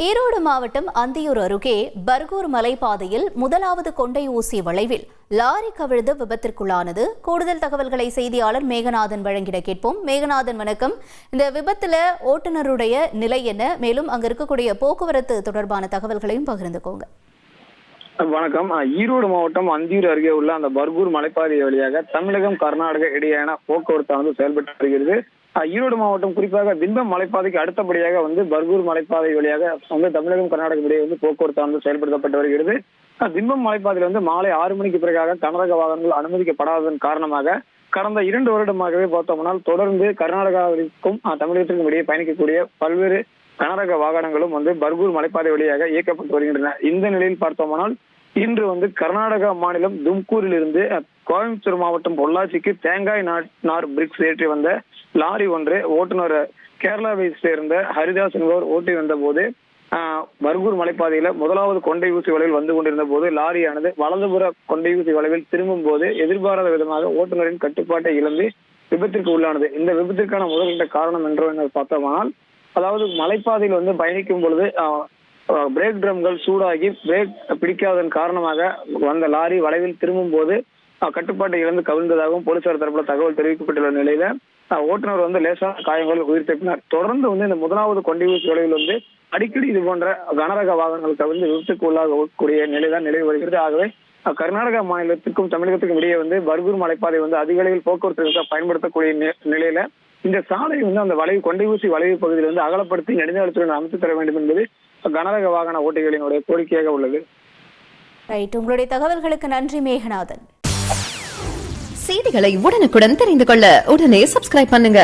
ஈரோடு மாவட்டம் அந்தியூர் அருகே பர்கூர் மலைப்பாதையில் முதலாவது கொண்டை ஊசி வளைவில் லாரி கவிழ்ந்து விபத்திற்குள்ளானது. கூடுதல் தகவல்களை செய்தியாளர் மேகநாதன் வழங்கிட கேட்போம். மேகநாதன், வணக்கம். இந்த விபத்துல ஓட்டுநருடைய நிலை என்ன? மேலும் அங்க இருக்கக்கூடிய போக்குவரத்து தொடர்பான தகவல்களையும் பகிர்ந்துக்கோங்க. வணக்கம். ஈரோடு மாவட்டம் அந்தியூர் அருகே உள்ள அந்த பர்கூர் மலைப்பாதை வழியாக தமிழகம் கர்நாடக இடையேயான போக்குவரத்தானது செயல்பட்டு வருகிறது. ஈரோடு மாவட்டம் குறிப்பாக திம்பம் மலைப்பாதைக்கு அடுத்தபடியாக பர்கூர் மலைப்பாதை வழியாக தமிழகம் கர்நாடக இடையே போக்குவரத்தானது செயல்படுத்தப்பட்டு வருகிறது. திம்பம் மலைப்பாதையில் மாலை 6 மணிக்கு பிறகாக கனரக வாகனங்கள் அனுமதிக்கப்படாததன் காரணமாக கடந்த 2 வருடமாகவே பார்த்தோம்னால் தொடர்ந்து கர்நாடகாவிற்கும் தமிழகத்திற்கும் இடையே பயணிக்கக்கூடிய பல்வேறு கனரக வாகனங்களும் பர்கூர் மலைப்பாதை வழியாக இயக்கப்பட்டு வருகின்றன. இந்த நிலையில் பார்த்தோம்னால் இன்று கர்நாடகா மாநிலம் தும்கூரில் இருந்து கோயம்புத்தூர் மாவட்டம் பொள்ளாச்சிக்கு தேங்காய் நார் பிரிக்ஸ் ஏற்றி வந்த லாரி ஒன்று ஓட்டுநர் கேரளாவை சேர்ந்த ஹரிதாஸ் என்பவர் ஓட்டி வந்த போது பர்கூர் மலைப்பாதையில முதலாவது கொண்டை ஊசி வளைவில் வந்து கொண்டிருந்த போது லாரியானது வலதுபுற கொண்டை ஊசி வளைவில் திரும்பும் போது எதிர்பாராத விதமாக ஓட்டுநரின் கட்டுப்பாட்டை இழந்து விபத்திற்கு உள்ளானது. இந்த விபத்திற்கான முதல்கட்ட காரணம் என்று பார்த்தோமானால், அதாவது மலைப்பாதையில் பயணிக்கும் பொழுது பிரேக் ட்ரம்கள் சூடாகி பிரேக் பிடிக்காததன் காரணமாக வந்த லாரி வளைவில் திரும்பும் போது கட்டுப்பாட்டை இழந்து கவிழ்ந்ததாகவும் போலீசார் தரப்புல தகவல் தெரிவிக்கப்பட்டுள்ள நிலையில ஓட்டுநர் லேசான காயங்கள் உயிர் தப்பினார். தொடர்ந்து இந்த முதலாவது கொண்டை ஊசி வளைவில் அடிக்கடி இது போன்ற கனரக வாகனங்கள் கவிழ்ந்து விபத்துக்கு உள்ளாகக்கூடிய நிலைதான் நிலவி வருகிறது. ஆகவே கர்நாடகா மாநிலத்திற்கும் தமிழகத்துக்கும் இடையே பர்கூர் மலைப்பாதை அதிக அளவில் போக்குவரத்து பயன்படுத்தக்கூடிய நிலையில இந்த சாலை அந்த வளைவு கொண்டை ஊசி வளைவு பகுதியில் அகலப்படுத்தி நெடுஞ்சாலைத்துறை அமைத்து தர வேண்டும் என்பது கனரக வாகன ஓட்டிகளினுடைய கோரிக்கையாக உள்ளது. உங்களுடைய தகவல்களுக்கு நன்றி மேகநாதன். செய்திகளை உடனுக்குடன் தெரிந்து கொள்ள உடனே சப்ஸ்கிரைப் பண்ணுங்க.